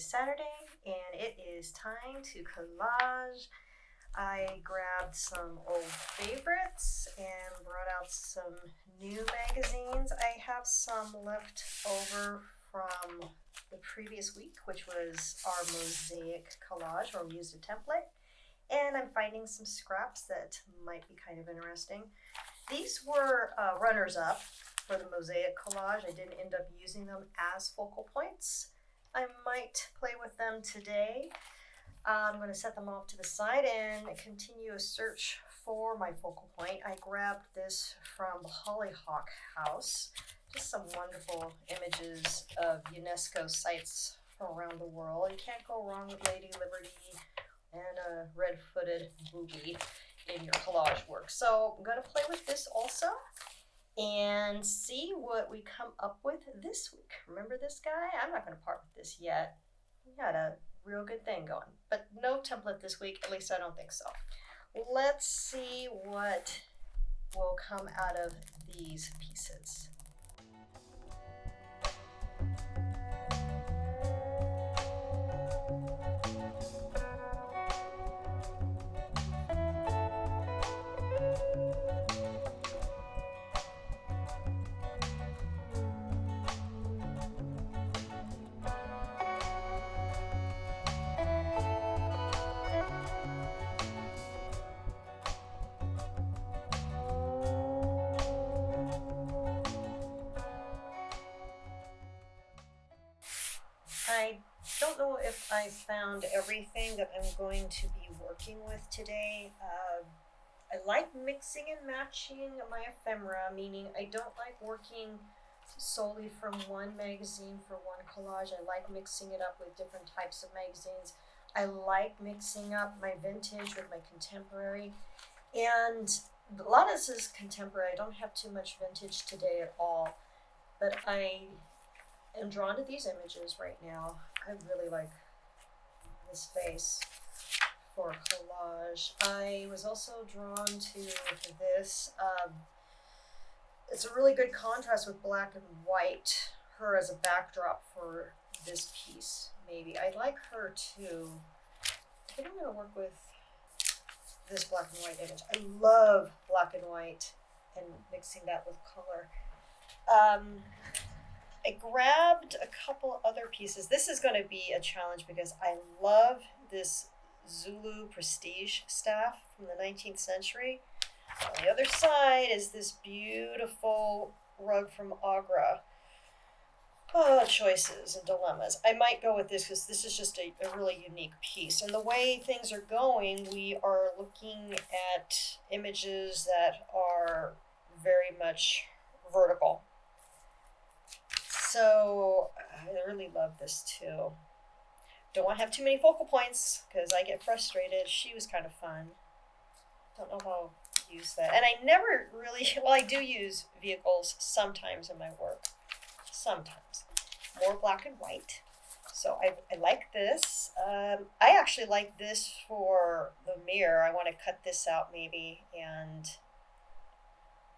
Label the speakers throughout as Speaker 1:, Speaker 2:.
Speaker 1: is Saturday and it is time to collage. I grabbed some old favorites and brought out some new magazines. I have some left over from the previous week, which was our Mosaic Collage, where we used a template. And I'm finding some scraps that might be kind of interesting. These were runners-up for the Mosaic Collage. I didn't end up using them as focal points. I might play with them today. I'm going to set them off to the side and continue a search for my focal point. I grabbed this from Hollyhock House. Just some wonderful images of UNESCO sites from around the world. You can't go wrong with Lady Liberty and a red-footed booby in your collage work. So I'm going to play with this also and see what we come up with this week. Remember this guy? I'm not going to part with this yet. We got a real good thing going, but no template this week, at least I don't think so. Let's see what will come out of these pieces. I don't know if I found everything that I'm going to be working with today. I like mixing and matching my ephemera, meaning I don't like working solely from one magazine for one collage. I like mixing it up with different types of magazines. I like mixing up my vintage with my contemporary. And a lot of this is contemporary. I don't have too much vintage today at all, but I am drawn to these images right now. I really like this face for collage. I was also drawn to this. It's a really good contrast with black and white, her as a backdrop for this piece, maybe. I like her too. I think I'm going to work with this black and white image. I love black and white and mixing that with color. I grabbed a couple other pieces. This is going to be a challenge because I love this Zulu prestige staff from the 19th century. On the other side is this beautiful rug from Agra. Oh, choices and dilemmas. I might go with this because this is just a really unique piece. And the way things are going, we are looking at images that are very much vertical. So I really love this too. Don't want to have too many focal points because I get frustrated. She was kind of fun. Don't know how to use that. And I never really, well, I do use vehicles sometimes in my work. Sometimes. More black and white. So I like this. I actually like this for the mirror. I want to cut this out maybe and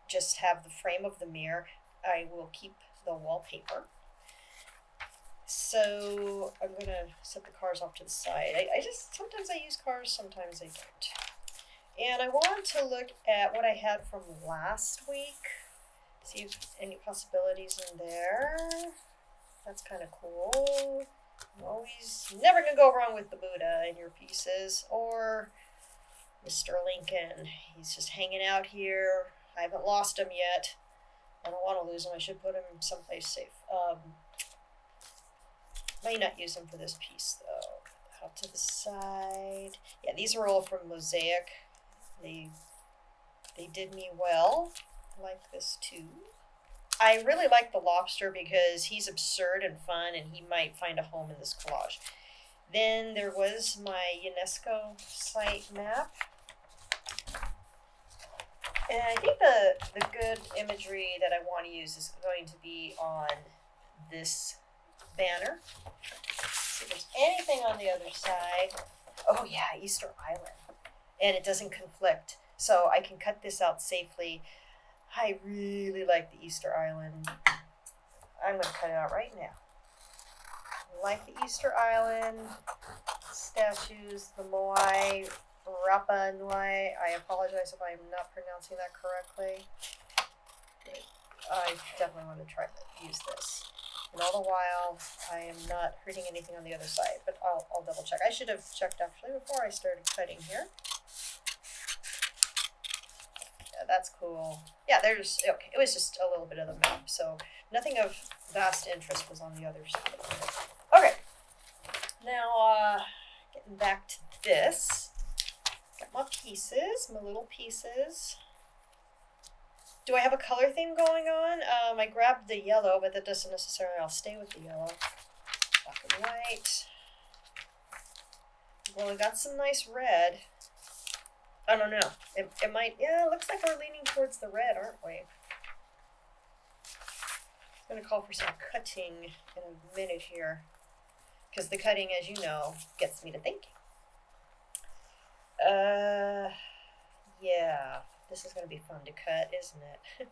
Speaker 1: just have the frame of the mirror. I will keep the wallpaper. So I'm going to set the cars off to the side. I just, sometimes I use cars, sometimes I don't. And I want to look at what I had from last week. See if any possibilities in there. That's kind of cool. Always, never going to go wrong with the Buddha in your pieces. Or Mr. Lincoln. He's just hanging out here. I haven't lost him yet. I don't want to lose him. I should put him someplace safe. Might not use him for this piece though. Out to the side. Yeah, these are all from Mosaic. They did me well. I like this too. I really like the lobster because he's absurd and fun, and he might find a home in this collage. Then there was my UNESCO site map. And I think the good imagery that I want to use is going to be on this banner. Let's see if there's anything on the other side. Oh yeah, Easter Island. And it doesn't conflict. So I can cut this out safely. I really like the Easter Island. I'm going to cut it out right now. like the Easter Island statues, the Moai Rapa Nui. I apologize if I'm not pronouncing that correctly. But I definitely want to try to use this. And all the while, I am not hurting anything on the other side, but I'll double check. I should have checked actually before I started cutting here. Yeah, that's cool. Yeah, there's, okay, it was just a little bit of the map, so nothing of vast interest was on the other side. Okay, now getting back to this. Got my pieces, my little pieces. Do I have a color theme going on? I grabbed the yellow, but that doesn't necessarily, I'll stay with the yellow. Black and white. Well, we got some nice red. I don't know. It might, yeah, it looks like we're leaning towards the red, aren't we? I'm going to call for some cutting in a minute here. Because the cutting, as you know, gets me to thinking. Yeah. This is going to be fun to cut, isn't it?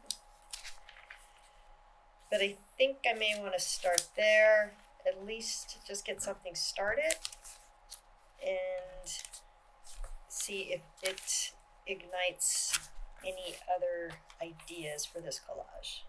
Speaker 1: But I think I may want to start there, at least to just get something started and see if it ignites any other ideas for this collage.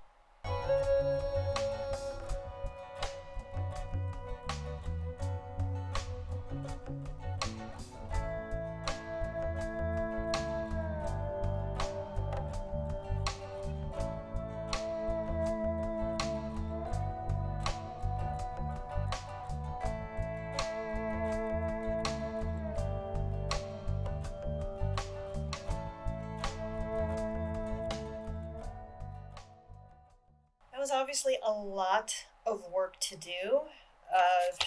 Speaker 1: Was obviously a lot of work to do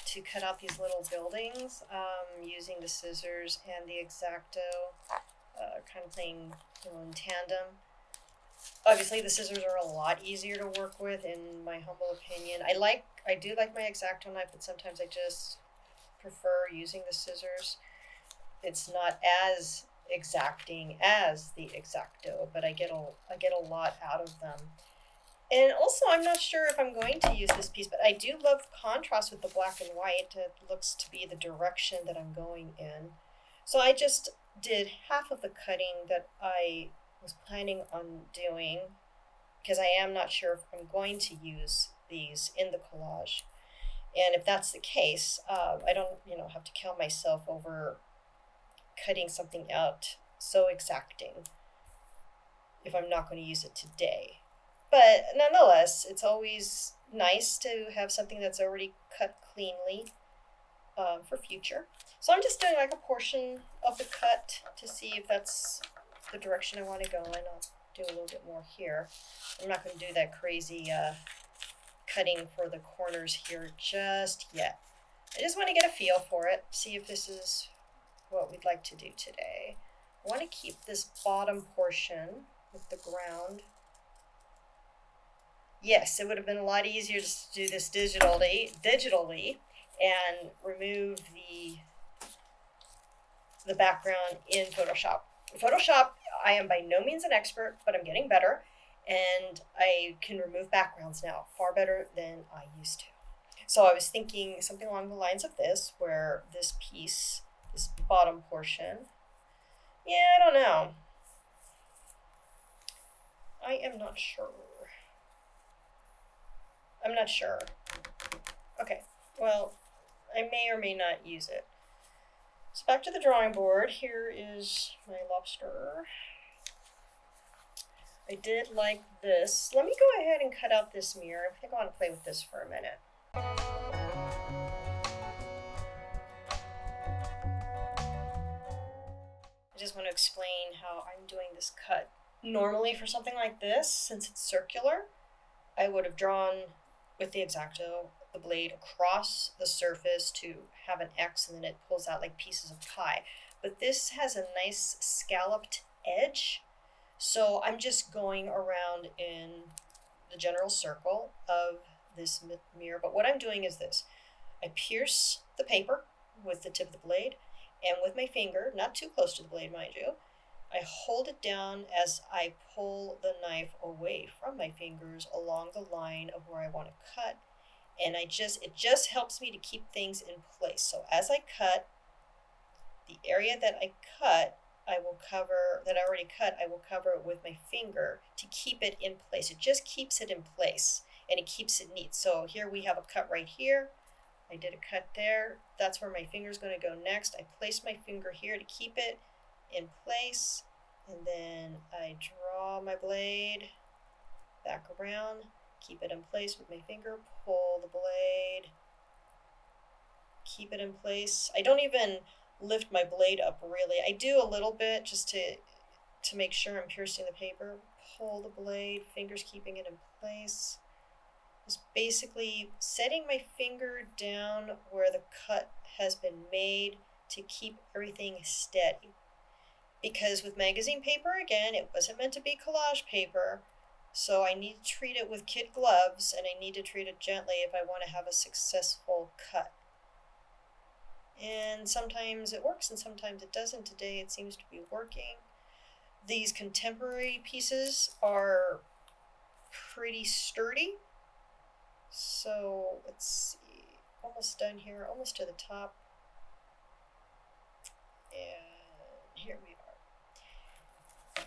Speaker 1: to cut out these little buildings using the scissors and the X-Acto, kind of playing in tandem. Obviously the scissors are a lot easier to work with in my humble opinion. I do like my X-Acto knife, but sometimes I just prefer using the scissors. It's not as exacting as the X-Acto, but I get a lot out of them. And also, I'm not sure if I'm going to use this piece, but I do love contrast with the black and white. It looks to be the direction that I'm going in. So I just did half of the cutting that I was planning on doing, because I am not sure if I'm going to use these in the collage. And if that's the case, I don't, have to kill myself over cutting something out so exacting if I'm not going to use it today. But nonetheless, it's always nice to have something that's already cut cleanly for future. So I'm just doing like a portion of the cut to see if that's the direction I want to go in. I'll do a little bit more here. I'm not going to do that crazy cutting for the corners here just yet. I just want to get a feel for it, see if this is what we'd like to do today. I want to keep this bottom portion with the ground. Yes, it would have been a lot easier to do this digitally and remove the background in Photoshop. Photoshop, I am by no means an expert, but I'm getting better, and I can remove backgrounds now far better than I used to. So I was thinking something along the lines of this, where this piece, this bottom portion, yeah, I don't know. I am not sure. I'm not sure. Okay, well, I may or may not use it. So back to the drawing board. Here is my lobster. I did like this. Let me go ahead and cut out this mirror. I think I want to play with this for a minute. I just want to explain how I'm doing this cut. Normally for something like this, since it's circular, I would have drawn with the X-Acto the blade across the surface to have an X, and then it pulls out like pieces of pie. But this has a nice scalloped edge, so I'm just going around in the general circle of this mirror. But what I'm doing is this. I pierce the paper with the tip of the blade, and with my finger, not too close to the blade, mind you, I hold it down as I pull the knife away from my fingers along the line of where I want to cut, And it just helps me to keep things in place. So as I cut, the area that I cut, I will cover it with my finger to keep it in place. It just keeps it in place and it keeps it neat. So here we have a cut right here. I did a cut there. That's where my finger is going to go next. I place my finger here to keep it in place, and then I draw my blade back around, keep it in place with my finger, pull the blade, keep it in place. I don't even lift my blade up really. I do a little bit just to make sure I'm piercing the paper. Pull the blade, fingers keeping it in place. Just basically setting my finger down where the cut has been made to keep everything steady. Because with magazine paper, again, it wasn't meant to be collage paper, so I need to treat it with kid gloves, and I need to treat it gently if I want to have a successful cut. And sometimes it works and sometimes it doesn't. Today it seems to be working. These contemporary pieces are pretty sturdy. So let's see, almost done here, almost to the top. And here we are.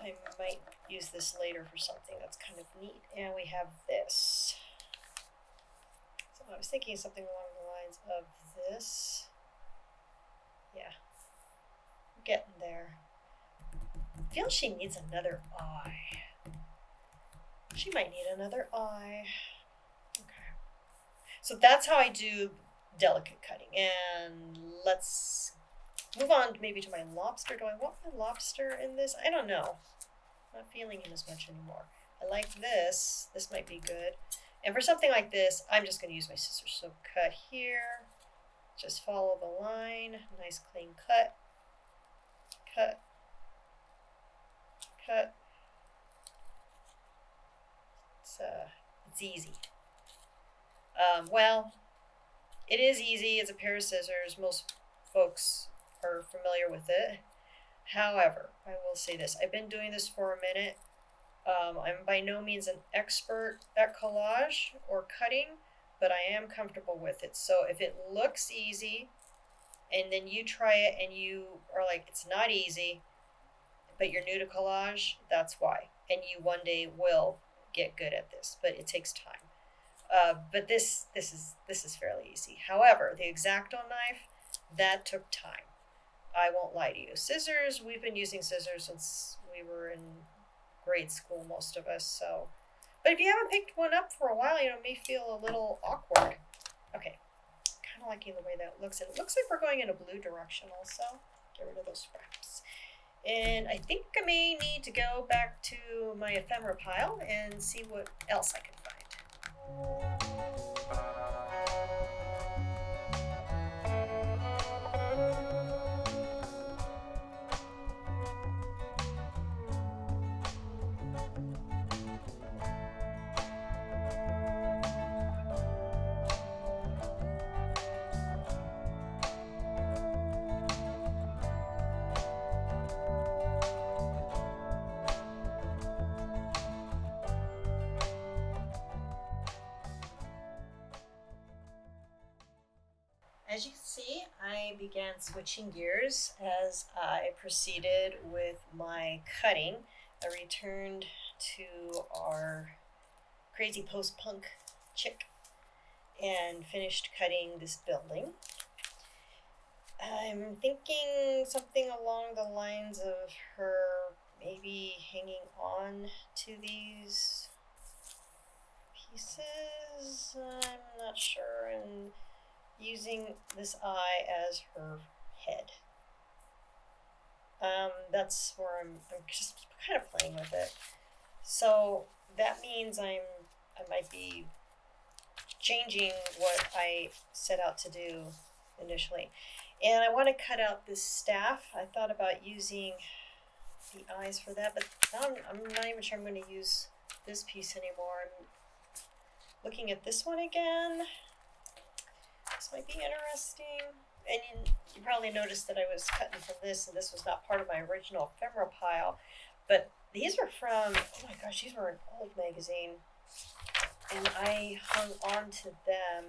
Speaker 1: I might use this later for something that's kind of neat. And we have this. So I was thinking something along the lines of this. Yeah, we're getting there. I feel she needs another eye. She might need another eye. Okay. So that's how I do delicate cutting. And let's move on maybe to my lobster. Do I want my lobster in this? I don't know. I'm not feeling him as much anymore. I like this. This might be good. And for something like this, I'm just going to use my scissors. So cut here. Just follow the line. Nice clean cut. Cut. Cut. It's easy. Well, it is easy. It's a pair of scissors. Most folks are familiar with it. However, I will say this. I've been doing this for a minute. I'm by no means an expert at collage or cutting, but I am comfortable with it. So if it looks easy and then you try it and you are like, it's not easy, but you're new to collage, that's why. And you one day will get good at this, but it takes time. But this is fairly easy. However, the X-Acto knife, that took time. I won't lie to you. Scissors, we've been using scissors since we were in grade school, most of us. So, but if you haven't picked one up for a while, it may feel a little awkward. Okay, kind of liking the way that looks. And it looks like we're going in a blue direction also. Get rid of those scraps. And I think I may need to go back to my ephemera pile and see what else I can find. As you can see, I began switching gears as I proceeded with my cutting. I returned to our crazy post-punk chick and finished cutting this building. I'm thinking something along the lines of her maybe hanging on to these pieces. I'm not sure. And using this eye as her head. That's where I'm just kind of playing with it. So that means I might be changing what I set out to do initially. And I want to cut out this staff. I thought about using the eyes for that, but now I'm not even sure I'm going to use this piece anymore. I'm looking at this one again. This might be interesting. And you probably noticed that I was cutting from this, and this was not part of my original ephemera pile. But these are from, oh my gosh, these were an old magazine. and I hung on to them.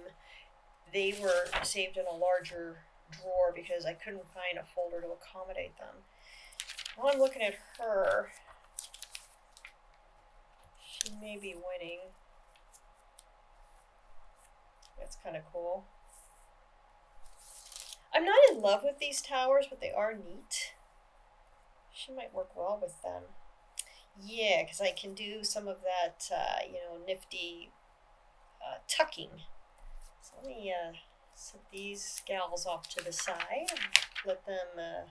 Speaker 1: They were saved in a larger drawer because I couldn't find a folder to accommodate them. While I'm looking at her, she may be winning. That's kind of cool. I'm not in love with these towers, but they are neat. She might work well with them. Yeah, because I can do some of that, nifty tucking. So let me set these gals off to the side and let them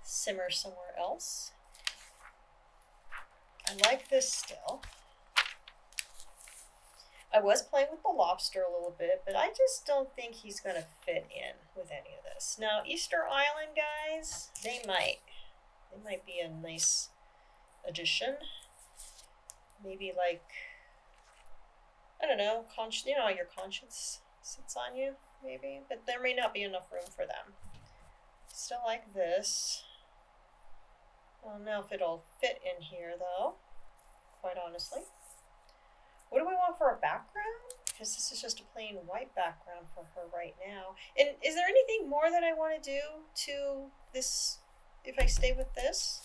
Speaker 1: simmer somewhere else. I like this still. I was playing with the lobster a little bit, but I just don't think he's going to fit in with any of this. Now, Easter Island guys, they might be a nice addition. Maybe like, I don't know, your conscience sits on you, maybe, but there may not be enough room for them. Still like this. I don't know if it'll fit in here though, quite honestly. What do we want for a background? Because this is just a plain white background for her right now. And is there anything more that I want to do to this if I stay with this?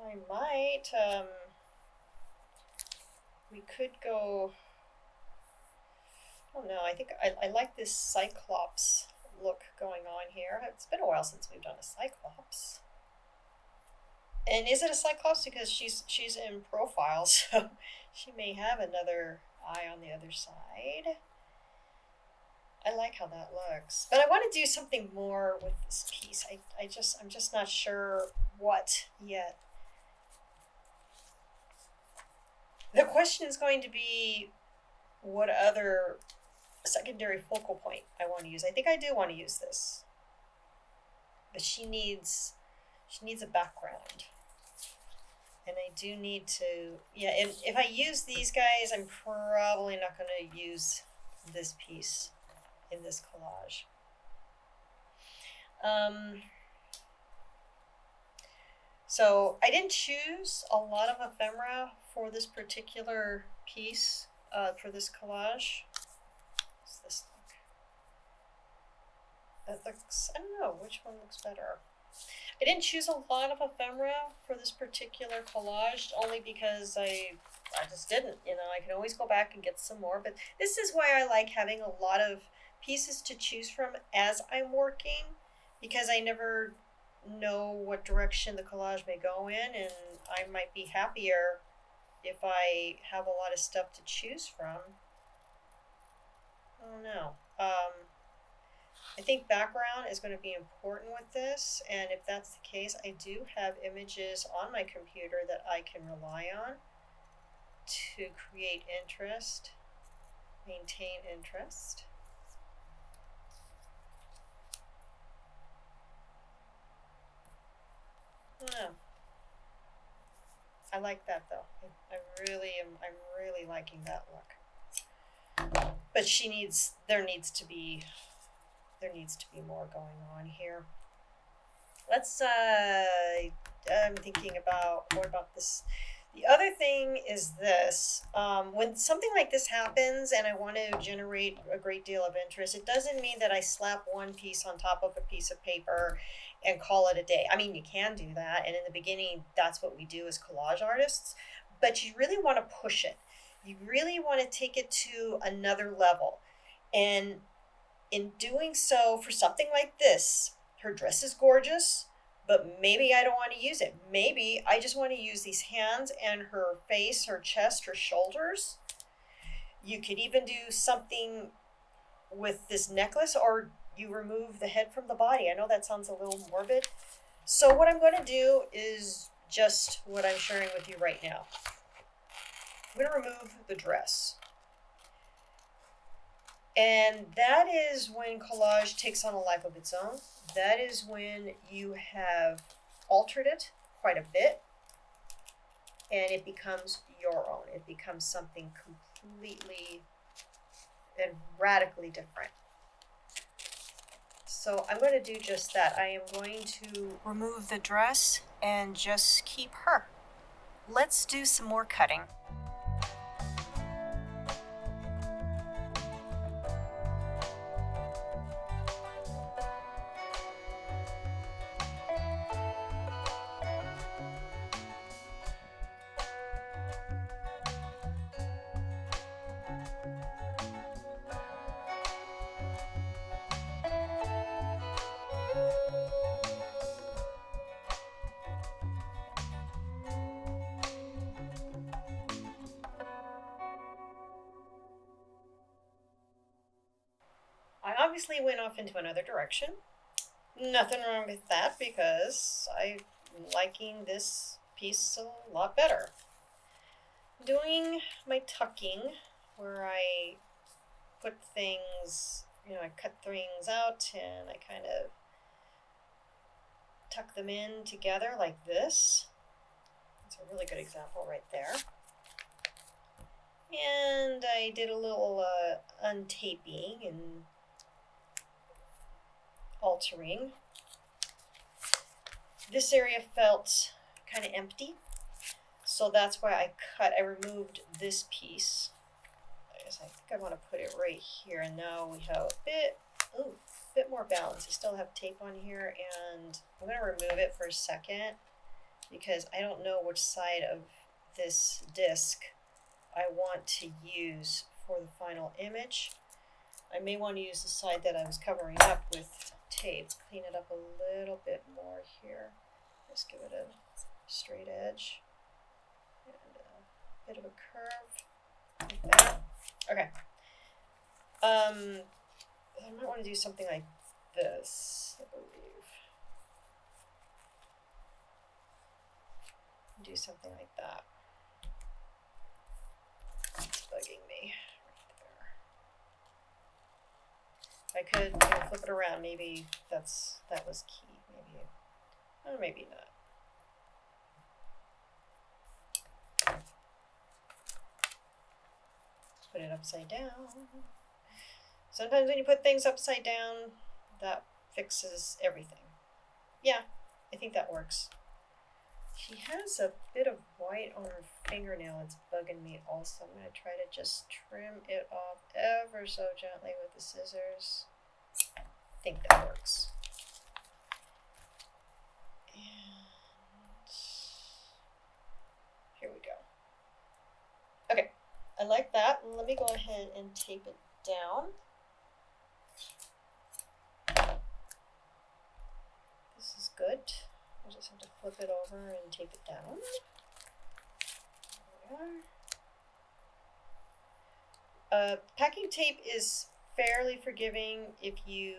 Speaker 1: I might. We could go. Oh no, I think I like this Cyclops look going on here. It's been a while since we've done a Cyclops. And is it a Cyclops? Because she's in profile, so she may have another eye on the other side. I like how that looks. But I want to do something more with this piece. I'm just not sure what yet. The question is going to be what other secondary focal point I want to use. I think I do want to use this. But she needs a background. And I do need to, and if I use these guys, I'm probably not going to use this piece in this collage. So I didn't choose a lot of ephemera for this particular piece, for this collage. What's this look? That looks, I don't know, which one looks better? I didn't choose a lot of ephemera for this particular collage, only because I just didn't. I can always go back and get some more, but this is why I like having a lot of pieces to choose from as I'm working, because I never know what direction the collage may go in, and I might be happier if I have a lot of stuff to choose from. I don't know. I think background is going to be important with this, and if that's the case, I do have images on my computer that I can rely on to create interest, maintain interest. I don't know. I like that though. I'm really liking that look. But there needs to be more going on here. Let's I'm thinking about what about this. The other thing is this. When something like this happens and I want to generate a great deal of interest, it doesn't mean that I slap one piece on top of a piece of paper and call it a day. I mean, you can do that, and in the beginning, that's what we do as collage artists, but you really want to push it. You really want to take it to another level. And in doing so, for something like this, her dress is gorgeous, but maybe I don't want to use it. Maybe I just want to use these hands and her face, her chest, her shoulders. You could even do something with this necklace, or you remove the head from the body. I know that sounds a little morbid. So what I'm going to do is just what I'm sharing with you right now. I'm going to remove the dress. And that is when collage takes on a life of its own. That is when you have altered it quite a bit, and it becomes your own. It becomes something completely and radically different. So I'm going to do just that. I am going to remove the dress and just keep her. let's do some more cutting. I obviously went off into another direction. Nothing wrong with that because I'm liking this piece a lot better. Doing my tucking where I put things, I cut things out and I kind of tuck them in together like this. That's a really good example right there. And I did a little untaping and altering. This area felt kind of empty, so that's why I removed this piece. I think I want to put it right here, and now we have a bit more balance. I still have tape on here, and I'm going to remove it for a second because I don't know which side of this disc I want to use for the final image. I may want to use the side that I was covering up with tape, clean it up a little bit more here. Just give it a straight edge and a bit of a curve like that. Okay. I might want to do something like this, I believe. Do something like that. It's bugging me right there. I could flip it around. Maybe that was key. Maybe, or maybe not. Put it upside down. Sometimes when you put things upside down, that fixes everything. Yeah, I think that works. She has a bit of white on her fingernail. It's bugging me also. I'm going to try to just trim it off ever so gently with the scissors. I think that works. And here we go. Okay, I like that. Let me go ahead and tape it down. This is good. I just have to flip it over and tape it down. There we are. Packing tape is fairly forgiving if you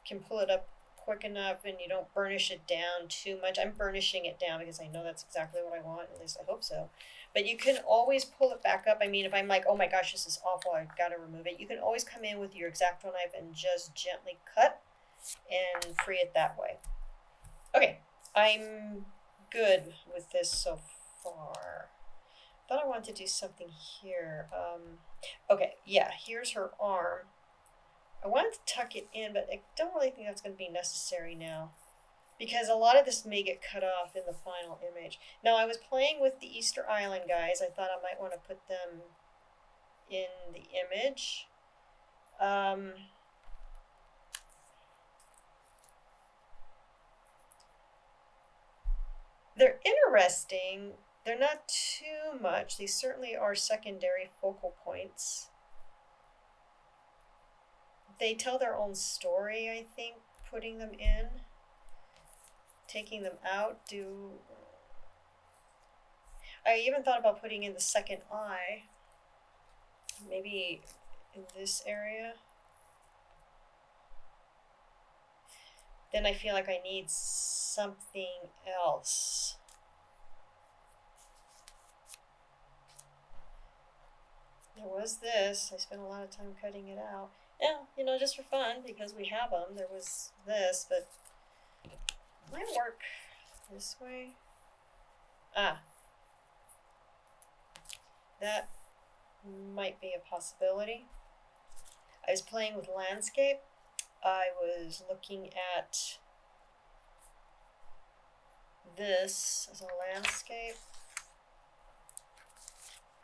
Speaker 1: can pull it up quick enough and you don't burnish it down too much. I'm burnishing it down because I know that's exactly what I want, at least I hope so. But you can always pull it back up. I mean, if I'm like, oh my gosh, this is awful, I've got to remove it, you can always come in with your X-Acto knife and just gently cut and free it that way. Okay, I'm good with this so far. Thought I wanted to do something here. Okay, yeah, here's her arm. I wanted to tuck it in, but I don't really think that's going to be necessary now because a lot of this may get cut off in the final image. Now, I was playing with the Easter Island guys. I thought I might want to put them in the image. They're interesting. They're not too much. They certainly are secondary focal points. They tell their own story, I think, putting them in. Taking them out, I even thought about putting in the second eye. Maybe in this area. Then I feel like I need something else. There was this. I spent a lot of time cutting it out. Yeah, just for fun because we have them. There was this, but it might work this way. That might be a possibility. I was playing with landscape. I was looking at this as a landscape.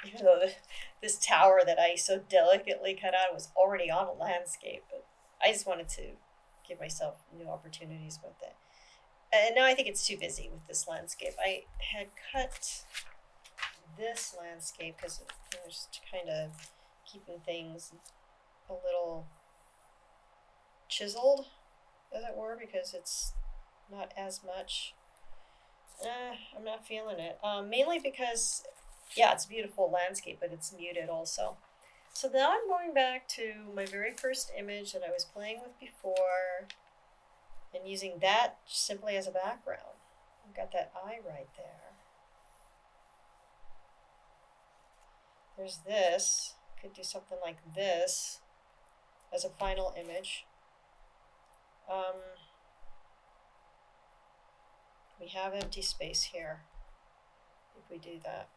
Speaker 1: even though this tower that I so delicately cut out was already on a landscape. But I just wanted to give myself new opportunities with it. And now I think it's too busy with this landscape. I had cut this landscape because it was just kind of keeping things a little chiseled, as it were, because it's not as much. I'm not feeling it. Mainly because, yeah, it's a beautiful landscape, but it's muted also. So now I'm going back to my very first image that I was playing with before and using that simply as a background. I've got that eye right there. There's this. Could do something like this as a final image. We have empty space here if we do that.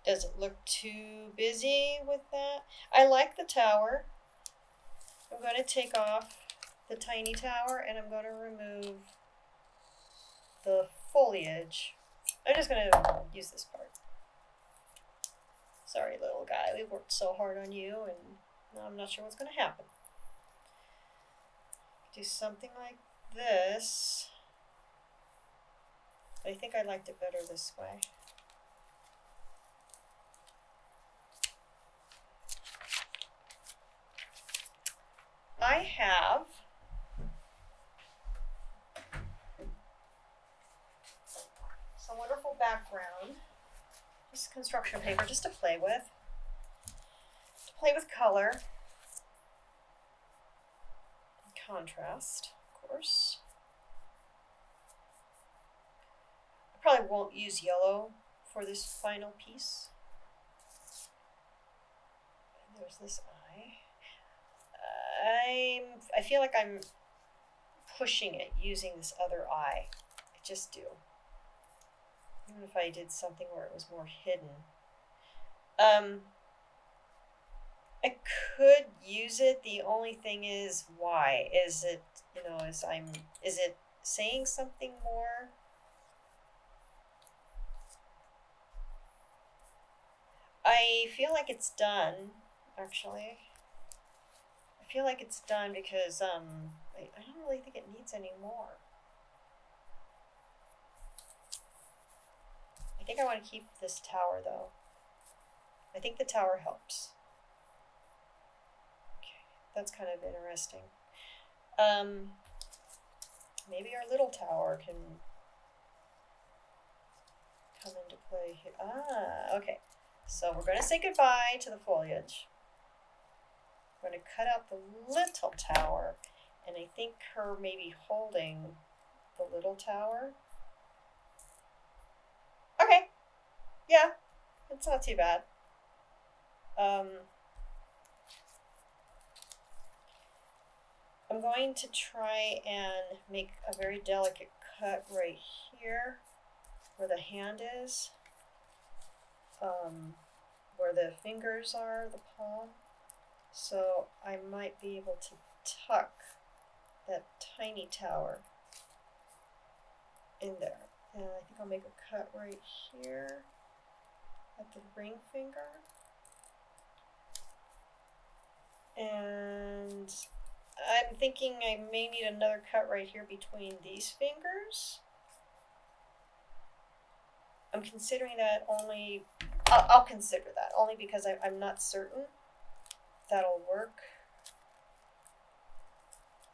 Speaker 1: Does it look too busy with that? I like the tower. I'm going to take off the tiny tower and I'm going to remove the foliage. I'm just going to use this part. Sorry, little guy. We worked so hard on you and now I'm not sure what's going to happen. Do something like this. I think I liked it better this way. I have some wonderful background, just construction paper, just to play with color, contrast, of course. I probably won't use yellow for this final piece. And there's this eye. I feel like I'm pushing it using this other eye. I just do. Even if I did something where it was more hidden. I could use it. The only thing is, why? Is it, is it saying something more? I feel like it's done, actually. I feel like it's done because I don't really think it needs any more. I think I want to keep this tower though. I think the tower helps. Okay, that's kind of interesting. Maybe our little tower can come into play here. Okay. So we're going to say goodbye to the foliage. I'm going to cut out the little tower, and I think her maybe holding the little tower. Okay, yeah, it's not too bad. I'm going to try and make a very delicate cut right here where the hand is, where the fingers are, the palm. So I might be able to tuck that tiny tower in there. And I think I'll make a cut right here at the ring finger. And I'm thinking I may need another cut right here between these fingers. I'm considering that only, I'll consider that only because I'm not certain that'll work.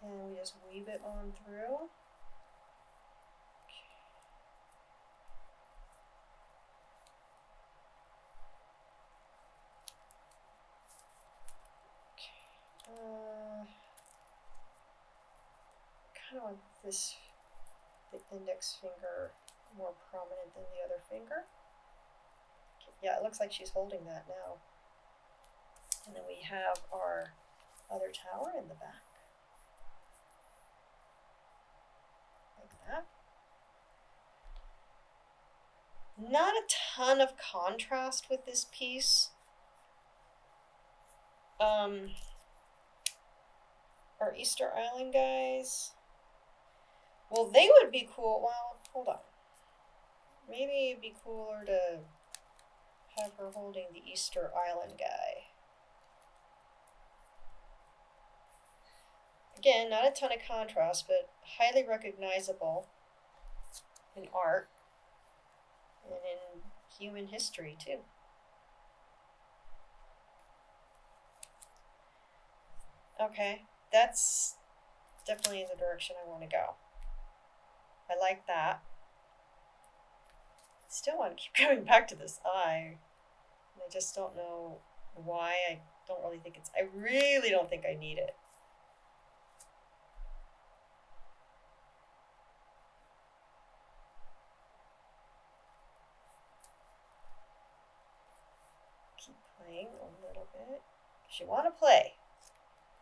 Speaker 1: And we just weave it on through. Kind of want the index finger more prominent than the other finger. Okay, yeah, it looks like she's holding that now. And then we have our other tower in the back. Like that. Not a ton of contrast with this piece. Our Easter Island guys. Well, they would be cool. Well, hold on. Maybe it'd be cooler to have her holding the Easter Island guy. Again, not a ton of contrast, but highly recognizable in art and in human history too. Okay, that's definitely the direction I want to go. I like that. Still want to keep coming back to this eye. And I just don't know why. I really don't think I need it. Keep playing a little bit. If you want to play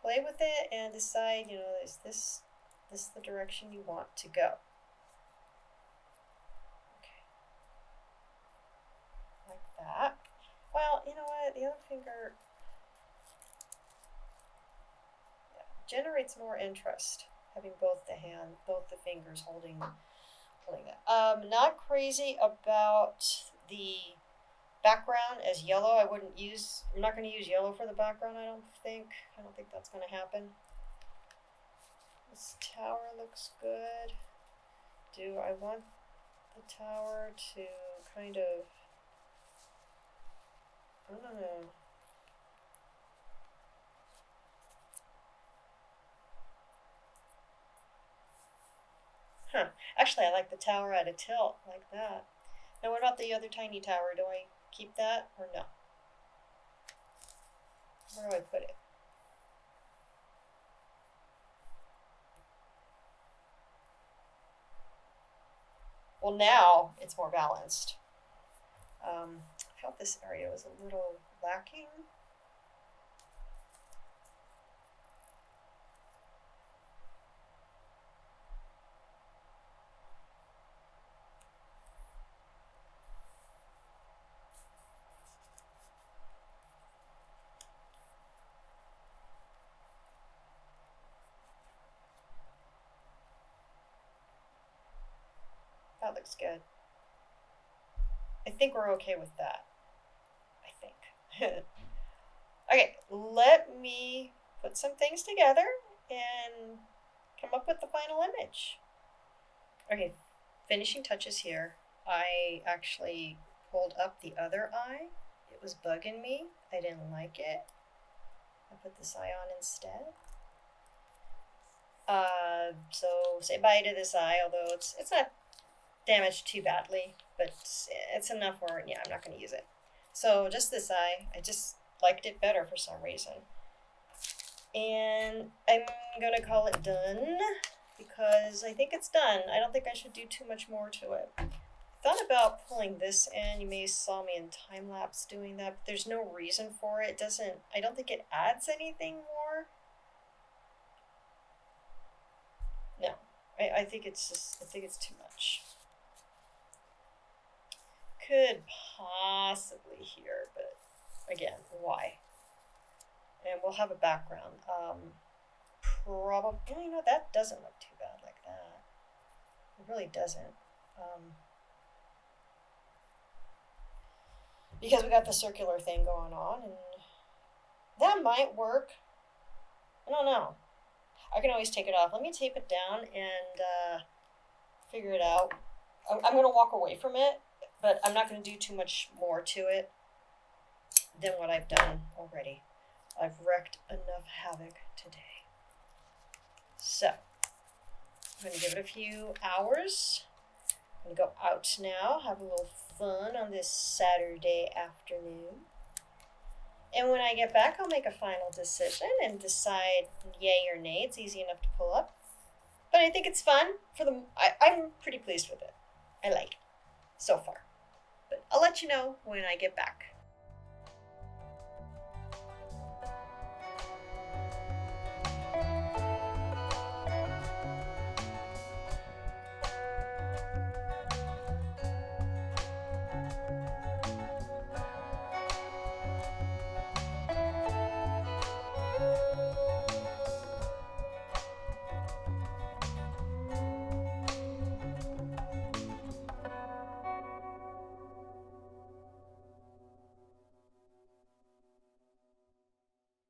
Speaker 1: with it and decide, is this the direction you want to go? Okay. Like that. Well, you know what? The other finger generates more interest, having both the fingers holding that. Not crazy about the background as yellow. I'm not going to use yellow for the background, I don't think that's going to happen. This tower looks good. Do I want the tower to kind of, I don't know. Actually, I like the tower at a tilt, like that. Now, what about the other tiny tower? Do I keep that or no? Where do I put it? Well, now it's more balanced. I felt this area was a little lacking. That looks good. I think we're okay with that. I think. Okay, let me put some things together and come up with the final image. Okay, finishing touches here. I actually pulled up the other eye. It was bugging me. I didn't like it. I put this eye on instead. So say bye to this eye, although it's not damaged too badly, but it's enough where, yeah, I'm not going to use it. So just this eye, I just liked it better for some reason. And I'm going to call it done because I think it's done. I don't think I should do too much more to it. I thought about pulling this in. You may have saw me in time-lapse doing that, but there's no reason for it. I don't think it adds anything more. No, I think it's too much. Could possibly here, but again, why? And we'll have a background. Probably, that doesn't look too bad like that. It really doesn't. Because we got the circular thing going on, and that might work. I don't know. I can always take it off. Let me tape it down and figure it out. I'm going to walk away from it, but I'm not going to do too much more to it than what I've done already. I've wreaked enough havoc today. So, I'm going to give it a few hours. I'm going to go out now, have a little fun on this Saturday afternoon. And when I get back, I'll make a final decision and decide yay or nay. It's easy enough to pull up. But I think it's fun. I'm pretty pleased with it. I like it so far. But I'll let you know when I get back.